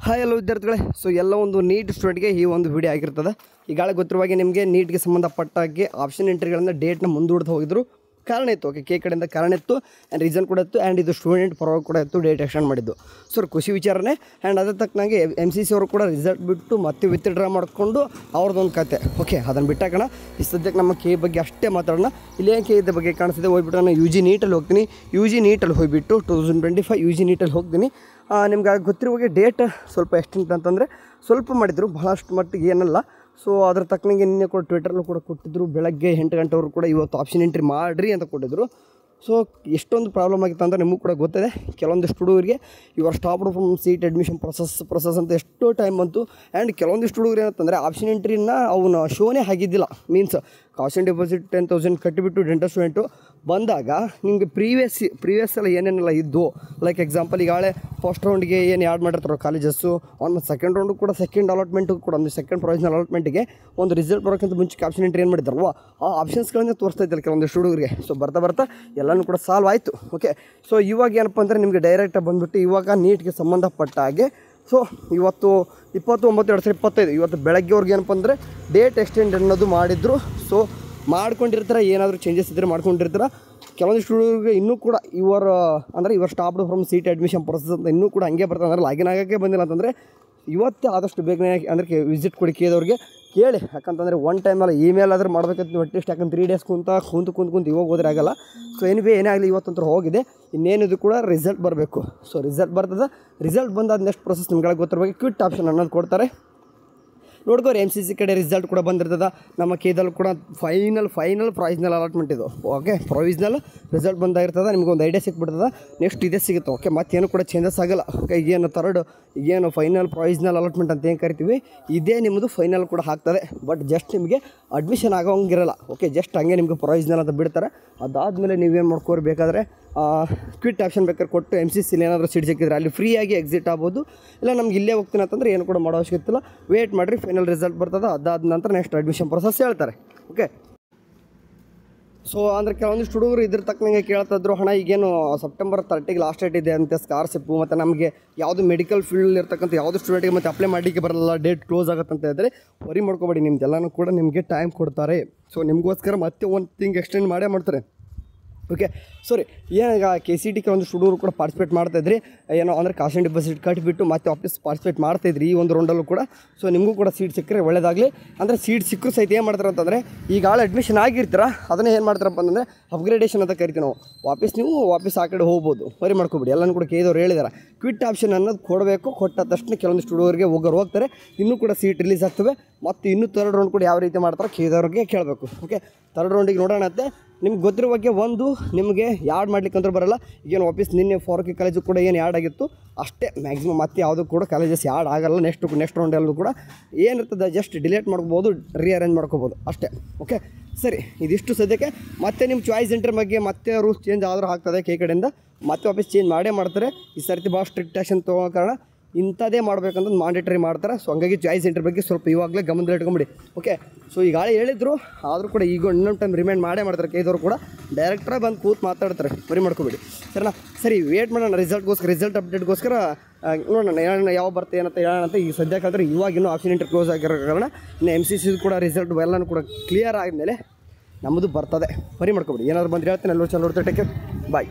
Hi hello ವಿದ್ಯಾರ್ಥಿಗಳೇ. So ಎಲ್ಲ ಒಂದು ನೀಟ್ ಸ್ಟೂಡೆಂಟ್ಗೆ ಈ ಒಂದು ವಿಡಿಯೋ ಆಗಿರ್ತದೆ. ಈಗಾಗಲೇ ಗೊತ್ತಿರುವಾಗೆ ನಿಮಗೆ ನೀಟ್ಗೆ ಸಂಬಂಧಪಟ್ಟಾಗೆ ಆಪ್ಷನ್ ಎಂಟ್ರಿಗಳನ್ನು ಡೇಟ್ನ ಮುಂದೂಡ್ತಾ ಹೋಗಿದ್ರು. ಕಾರಣ ಇತ್ತು, ಓಕೆ, ಕೆ ಕಡೆಯಿಂದ ಕಾರಣ ಇತ್ತು ಆ್ಯಂಡ್ ರೀಸನ್ ಕೂಡ ಇತ್ತು ಆ್ಯಂಡ್ ಇದು ಸ್ಟೂಡೆಂಟ್ ಪರವಾಗಿ ಕೂಡ ಇತ್ತು ಡೇಟ್ ಎಕ್ಸ್ಟೆಂಡ್ ಮಾಡಿದ್ದು. ಸೊ ಖುಷಿ ವಿಚಾರನೇ. ಆ್ಯಂಡ್ ಅದೇ ತಕ್ಕನಾಗೆ MCC ಅವರು ಕೂಡ ರಿಸಲ್ಟ್ ಬಿಟ್ಟು ಮತ್ತೆ ವಿತ್ಡ್ರಾ ಮಾಡಿಕೊಂಡು ಅವ್ರದ್ದೊಂದು ಕತೆ. ಓಕೆ, ಅದನ್ನು ಬಿಟ್ಟಾಕೋಣ. ಈ ಸದ್ಯಕ್ಕೆ ನಮ್ಮ ಕೆ ಬಗ್ಗೆ ಅಷ್ಟೇ ಮಾತಾಡೋಣ. ಇಲ್ಲಿ ಏನು ಕೆ ಇದ್ದ ಬಗ್ಗೆ ಕಾಣಿಸ್ತಿದೆ, ಹೋಗ್ಬಿಟ್ಟು ನಾನು UG ನೀಟಲ್ಲಿ ಹೋಗ್ತೀನಿ. UG ನೀಟಲ್ಲಿ ಹೋಗಿಬಿಟ್ಟು 2025 UG ನೀಟಲ್ಲಿ ಹೋಗ್ತೀನಿ. ನಿಮ್ಗೆ ಗೊತ್ತಿರುವಾಗೆ ಡೇಟ್ ಸ್ವಲ್ಪ ಎಕ್ಸ್ಟೆಂಟ್ ಅಂತಂದರೆ ಸ್ವಲ್ಪ ಮಾಡಿದರು, ಬಹಳಷ್ಟು ಮಟ್ಟಿಗೆ ಏನಲ್ಲ. ಸೊ ಅದ್ರ ತಕ್ಕನಿಗೆ ನಿನ್ನೆ ಕೂಡ ಟ್ವಿಟರ್ಲ್ಲೂ ಕೂಡ ಕೊಟ್ಟಿದ್ದರು, ಬೆಳಗ್ಗೆ 8 ಗಂಟೆವರೆಗೂ ಕೂಡ ಇವತ್ತು ಆಪ್ಷನ್ ಎಂಟ್ರಿ ಮಾಡಿರಿ ಅಂತ ಕೊಟ್ಟಿದ್ದರು. ಸೊ ಎಷ್ಟೊಂದು ಪ್ರಾಬ್ಲಮ್ ಆಗಿತ್ತು ಅಂದರೆ ನಿಮಗೂ ಕೂಡ ಗೊತ್ತಿದೆ. ಕೆಲವೊಂದಿಷ್ಟು ಹುಡುಗರಿಗೆ ಇವರು stopped from seed admission process ಅಂತ ಎಷ್ಟೋ ಟೈಮ್ ಬಂತು. ಆ್ಯಂಡ್ ಕೆಲವೊಂದಿಷ್ಟು ಹುಡುಗರು ಏನಂತಂದರೆ ಆಪ್ಷನ್ ಎಂಟ್ರಿನ ಅವನು ಶೋನೇ ಆಗಿದ್ದಿಲ್ಲ. ಮೀನ್ಸ್ ಕಾಸ್ಟ್ ಡೆಪಾಸಿಟ್ 10,000 ಕಟ್ಟಿಬಿಟ್ಟು ಡೆಂಟಲ್ ಸ್ಟೂಡೆಂಟು ಬಂದಾಗ ನಿಮಗೆ ಪ್ರೀವಿಯಸ್ ಎಲ್ಲ ಏನೇನೆಲ್ಲ ಇದ್ದು, ಲೈಕ್ ಎಕ್ಸಾಂಪಲ್ ಈಗಾಗಲೇ ಫಸ್ಟ್ ರೌಂಡಿಗೆ ಏನು ಆ್ಯಡ್ ಮಾಡಿರ್ತಾರೋ ಕಾಲೇಜಸ್ಸು, ಆಲ್ಮೋಸ್ಟ್ ಸೆಕೆಂಡ್ ರೌಂಡು ಕೂಡ ಸೆಕೆಂಡ್ ಅಲಾಟ್ಮೆಂಟು ಕೂಡ ಒಂದು ಸೆಕೆಂಡ್ ಪ್ರೊವಿಷನಲ್ ಅಲಾಟ್ಮೆಂಟಿಗೆ ಒಂದು ರಿಸಲ್ಟ್ ಬರೋಕ್ಕಿಂತ ಮುಂಚೆ ಆಪ್ಷನ್ ಎಂಟ್ರಿ ಏನು ಮಾಡಿದ್ದಾರಲ್ವ, ಆ ಆಪ್ಷನ್ಸ್ಗಳನ್ನ ತೋರಿಸ್ತಾ ಇದ್ದಾರೆ ಕೆಲವೊಂದಿಷ್ಟು ಹುಡುಗರಿಗೆ. ಸೊ ಬರ್ತಾ ಎಲ್ಲನೂ ಕೂಡ ಸಾಲ್ವ್ ಆಯಿತು. ಓಕೆ, ಸೊ ಇವಾಗ ಏನಪ್ಪ ಅಂದರೆ ನಿಮಗೆ ಡೈರೆಕ್ಟಾಗಿ ಬಂದುಬಿಟ್ಟು ಇವಾಗ ನೀಟ್ಗೆ ಸಂಬಂಧಪಟ್ಟ ಹಾಗೆ ಸೊ ಇವತ್ತು 29/2025 ಇವತ್ತು ಬೆಳಗ್ಗೆವ್ರಿಗೆ ಏನಪ್ಪ ಅಂದರೆ ಡೇಟ್ ಎಕ್ಸ್ಟೆಂಡ್ ಅನ್ನೋದು ಮಾಡಿದ್ರು. ಸೊ ಮಾಡ್ಕೊಂಡಿರ್ತಾರೆ, ಏನಾದರೂ ಚೇಂಜಸ್ ಇದ್ದರೆ ಮಾಡ್ಕೊಂಡಿರ್ತಾರೆ. ಕೆಲವೊಂದಿಷ್ಟು ಹುಡುಗರಿಗೆ ಇನ್ನೂ ಕೂಡ ಇವರು stopped from seed admission process ಅಂತ ಇನ್ನೂ ಕೂಡ ಹಂಗೆ ಬರ್ತಾರೆ. ಅಂದರೆ ಲಾಗಿನ್ ಆಗೋಕ್ಕೆ ಬಂದಿಲ್ಲ ಅಂತಂದರೆ ಇವತ್ತೇ ಆದಷ್ಟು ಬೇಗನೆ ಅಂದರೆ ವಿಸಿಟ್ ಕೊಡಿ ಕೇದವ್ರಿಗೆ ಕೇಳಿ. ಯಾಕಂತಂದರೆ ಒನ್ ಟೈಮಲ್ಲ ಇಮೇಲ್ ಆದರೂ ಮಾಡ್ಬೇಕಂತ ಅಟ್ಲೀಸ್ಟ್. ಯಾಕಂದ್ರೆ 3 ಡೇಸ್ ಕುಂತು ಇವಾಗ ಹೋದ್ರೆ ಆಗಲ್ಲ. ಸೊ ಏನೇ ಆಗಲಿ ಇವತ್ತಂತೂ ಹೋಗಿದೆ. ಇನ್ನೇನಿದು ಕೂಡ ರಿಸಲ್ಟ್ ಬರಬೇಕು. ಸೊ ರಿಸಲ್ಟ್ ಬರ್ತದೆ. ರಿಸಲ್ಟ್ ಬಂದಾದ ನೆಕ್ಸ್ಟ್ ಪ್ರೊಸೆಸ್ ನಿಮ್ಗಳಿಗೆ ಗೊತ್ತಿರಬೇಕು, ಕ್ವಿಟ್ ಆಪ್ಷನ್ ಅನ್ನೋದು ಕೊಡ್ತಾರೆ. ನೋಡ್ಕೋರಿ, MCC ಕಡೆ ರಿಸಲ್ಟ್ ಕೂಡ ಬಂದಿರ್ತದೆ. ನಮ್ಮ ಕೇದಲ್ಲೂ ಕೂಡ ಫೈನಲ್ ಪ್ರೊವಿಷನಲ್ ಅಲಾಟ್ಮೆಂಟ್ ಇದು. ಓಕೆ, ಪ್ರೊವಿಷನಲ್ ರಿಸಲ್ಟ್ ಬಂದಾಗಿರ್ತದೆ. ನಿಮ್ಗೊಂದು ಐಡಿಯಾ ಸಿಕ್ಬಿಡ್ತದೆ. ನೆಕ್ಸ್ಟ್ ಇದೇ ಸಿಗುತ್ತೆ. ಓಕೆ, ಮತ್ತೇನು ಕೂಡ ಚೇಂಜಸ್ ಆಗಲ್ಲ. ಓಕೆ, ಈಗೇನು ಫೈನಲ್ ಪ್ರೊವಿಷನಲ್ ಅಲಾಟ್ಮೆಂಟ್ ಅಂತ ಏನು ಕರಿತೀವಿ, ಇದೇ ನಿಮ್ಮದು ಫೈನಲ್ ಕೂಡ ಆಗ್ತದೆ. ಬಟ್ ಜಸ್ಟ್ ನಿಮಗೆ ಅಡ್ಮಿಷನ್ ಆಗೋಂಗಿರಲ್ಲ. ಓಕೆ, ಜಸ್ಟ್ ಹಂಗೆ ನಿಮಗೆ ಪ್ರೊವಿಷನಲ್ ಅಂತ ಬಿಡ್ತಾರೆ. ಅದಾದಮೇಲೆ ನೀವೇನು ಮಾಡ್ಕೋರಿ, ಬೇಕಾದರೆ ಕ್ವಿಟ್ ಆಪ್ಷನ್ ಬೇಕಾದ್ರೆ ಕೊಟ್ಟು MCC ಏನಾದರೂ ಸೀಟ್ ಸಿಕ್ಕಿದ್ರೆ ಅಲ್ಲಿ ಫ್ರೀಯಾಗಿ ಎಕ್ಸಿಟ್ ಆಗ್ಬೋದು. ಇಲ್ಲ ನಮ್ಗೆ ಇಲ್ಲೇ ಹೋಗ್ತೀನಿ ಅಂತಂದರೆ ಏನು ಕೂಡ ಮಾಡೋ ಅವಶ್ಯಕತೆ ಇಲ್ಲ. ವೇಟ್ ಮಾಡಿರಿ, ಫೈನಲ್ ರಿಸಲ್ಟ್ ಬರ್ತದೆ. ಅದಾದ ನಂತರ ನೆಕ್ಸ್ಟ್ ಅಡ್ಮಿಷನ್ ಪ್ರೊಸೆಸ್ ಹೇಳ್ತಾರೆ. ಓಕೆ, ಸೊ ಅಂದರೆ ಕೆಲವೊಂದಿಷ್ಟು ಹುಡುಗರು ಇದ್ರ ತಕ್ಕನಂಗೆ ಕೇಳ್ತಾಯಿದ್ರು, ಹಣ ಈಗೇನು ಸೆಪ್ಟೆಂಬರ್ 30ಗೆ ಲಾಸ್ಟ್ ಡೇಟ್ ಇದೆ ಅಂತೆ ಸ್ಕಾಲರ್ಶಿಪ್ಪು, ಮತ್ತು ನಮಗೆ ಯಾವುದು ಮೆಡಿಕಲ್ ಫೀಲ್ಡ್ ಇರ್ತಕ್ಕಂಥ ಯಾವುದೇ ಸ್ಟೂಡೆಂಟ್ಗೆ ಮತ್ತು ಅಪ್ಲೈ ಮಾಡಲಿಕ್ಕೆ ಬರಲ್ಲ, ಡೇಟ್ ಕ್ಲೋಸ್ ಆಗುತ್ತೆ ಅಂತ ಹೇಳಿದ್ರೆ ವರಿ ಮಾಡ್ಕೊಬೇಡಿ. ನಿಮ್ದೆಲ್ಲನೂ ಕೂಡ ನಿಮಗೆ ಟೈಮ್ ಕೊಡ್ತಾರೆ. ಸೊ ನಿಮಗೋಸ್ಕರ ಮತ್ತೆ ಒಂದು ತಿಂಗ್ ಎಕ್ಸ್ಟೆಂಡ್ ಮಾಡ್ತಾರೆ. ಓಕೆ, ಸರಿ, ಏನೀಗ KCT ಕೆಲವೊಂದು ಹುಡುಗರು ಕೂಡ ಪಾರ್ಟಿಸಿಪೇಟ್ ಮಾಡ್ತಾಯಿದ್ರಿ. ಏನೋ ಅಂದರೆ ಕಾಸ್ಟ್ ಡೆಪಾಸಿಟ್ ಕಟ್ಟಿಬಿಟ್ಟು ಮತ್ತೆ ವಾಪಸ್ ಪಾರ್ಟಿಸಿಪೇಟ್ ಮಾಡ್ತಾಯಿದ್ರಿ ಈ ಒಂದು ರೌಂಡಲ್ಲೂ ಕೂಡ. ಸೊ ನಿಮಗೂ ಕೂಡ ಸೀಟ್ ಸಿಕ್ಕರೆ ಒಳ್ಳೆಯದಾಗಲಿ. ಅಂದರೆ ಸೀಟ್ ಸಿಕ್ಕರೂ ಸಹಿತ ಏನು ಮಾಡ್ತಾರೆ ಅಂತಂದರೆ ಈಗಾಗಲೇ ಅಡ್ಮಿಷನ್ ಆಗಿರ್ತೀರ, ಅದನ್ನೇ ಏನು ಮಾಡ್ತಾರಪ್ಪ ಅಂತಂದರೆ ಅಪ್ಗ್ರೇಡೇಷನ್ ಅಂತ ಕರಿತೀವಿ ನಾವು. ನೀವು ವಾಪಸ್ ಆ ಕಡೆ ಹೋಗ್ಬೋದು, ವರಿ ಮಾಡ್ಕೊಬಿಡಿ. ಎಲ್ಲನೂ ಕೂಡ ಕೇದವ್ರು ಹೇಳಿದ್ದಾರೆ. ಕ್ವಿಟ್ ಆಪ್ಷನ್ ಅನ್ನೋದು ಕೊಡಬೇಕು. ಕೊಟ್ಟ ತಕ್ಷಣ ಕೆಲವೊಂದಿಷ್ಟು ಹುಡುಗರಿಗೆ ಹೋಗ್ತಾರೆ. ಇನ್ನೂ ಕೂಡ ಸೀಟ್ ರಿಲೀಸ್ ಆಗ್ತವೆ. ಮತ್ತು ಇನ್ನೂ 3rd ರೌಂಡ್ ಕೂಡ ಯಾವ ರೀತಿ ಮಾಡ್ತಾರೆ ಕೇದವ್ರಿಗೆ ಕೇಳಬೇಕು. ಓಕೆ, 3rd ರೌಂಡಿಗೆ ನೋಡೋಣ. ಅಂತ ನಿಮ್ಗೆ ಗೊತ್ತಿರೋ ಬಗ್ಗೆ ಒಂದು ನಿಮಗೆ ಯಾಡ್ ಮಾಡ್ಲಿಕ್ಕಂತೂ ಬರೋಲ್ಲ. ಈಗೇನು ವಾಪಸ್ ನಿನ್ನೆ ಫಾರೂಕಿ ಕಾಲೇಜು ಕೂಡ ಏನು ಯಾಡ್ ಆಗಿತ್ತು ಅಷ್ಟೇ ಮ್ಯಾಕ್ಸಿಮಮ್. ಮತ್ತೆ ಯಾವುದೂ ಕೂಡ ಕಾಲೇಜಸ್ ಯಾಡ್ ಆಗಲ್ಲ. ನೆಕ್ಸ್ಟ್ ರೌಂಡಲ್ಲೂ ಕೂಡ ಏನಿರ್ತದೆ ಜಸ್ಟ್ ಡಿಲೀಟ್ ಮಾಡ್ಕೋಬೋದು, ರೀಅರೇಂಜ್ ಮಾಡ್ಕೋಬೋದು ಅಷ್ಟೇ. ಓಕೆ, ಸರಿ, ಇದಿಷ್ಟು ಸದ್ಯಕ್ಕೆ. ಮತ್ತೆ ನಿಮ್ಮ ಚಾಯ್ಸ್ ಎಂಟ್ರಿ ಬಗ್ಗೆ ಮತ್ತೆ ರೂಲ್ಸ್ ಚೇಂಜ್ ಆದರೂ ಆಗ್ತದೆ ಕೆ ಕಡೆಯಿಂದ. ಮತ್ತೆ ವಾಪಸ್ ಚೇಂಜ್ ಮಾಡ್ತಾರೆ. ಈ ಸರ್ತಿ ಭಾಳ ಸ್ಟ್ರಿಕ್ಟ್ ಆ್ಯಕ್ಷನ್ ತೊಗೋ ಕಾರಣ ಇಂಥದ್ದೇ ಮಾಡ್ಬೇಕಂತ ಮಾಂಡೇಟರಿ ಮಾಡ್ತಾರೆ. ಸೊ ಹಂಗಾಗಿ ಚಾಯ್ಸ್ ಎಂಟ್ರಿ ಬಗ್ಗೆ ಸ್ವಲ್ಪ ಇವಾಗಲೇ ಗಮನದಲ್ಲಿ ಇಟ್ಕೊಂಬಿಡಿ. ಓಕೆ, ಸೊ ಈಗಾಗಲೇ ಹೇಳಿದ್ರು, ಆದರೂ ಕೂಡ ಈಗ ಇನ್ನೊಂದು ಟೈಮ್ ರಿಮೈಂಡ್ ಮಾಡ್ತಾರೆ. ಕೇದವರು ಕೂಡ ಡೈರೆಕ್ಟ್ರಾಗಿ ಬಂದು ಕೂತು ಮಾತಾಡ್ತಾರೆ, ಬರಿ ಮಾಡ್ಕೊಬೇಡಿ. ಸರಿನಾ? ಸರಿ, ವೇಟ್ ಮಾಡೋಣ ರಿಸಲ್ಟ್ ಅಪ್ಡೇಟ್ಗೋಸ್ಕರ. ನೋಡೋಣ ಯಾವ ಬರುತ್ತೆ ಏನಂತ ಹೇಳೋಣ ಅಂತ. ಈಗ ಸದ್ಯಕ್ಕಾದ್ರೆ ಇವಾಗ ಇನ್ನೂ ಆಪ್ಷನ್ ಎಂಟ್ರಿ ಕ್ಲೋಸ್ ಆಗಿರೋ ಕಾರಣ ಇನ್ನು MCC ಕೂಡ ರಿಸಲ್ಟ್ ಎಲ್ಲನೂ ಕೂಡ ಕ್ಲಿಯರ್ ಆದಮೇಲೆ ನಮ್ಮದು ಬರ್ತದೆ. ಬರಿ ಮಾಡ್ಕೊಬೇಡಿ. ಏನಾದರೂ ಬಂದು ಹೇಳ್ತೀನಿ. ಎಲ್ಲರೂ ಚಲೋ ನೋಡ್ತಾ ಟೇಕ್ ಕೇರ್, ಬಾಯ್.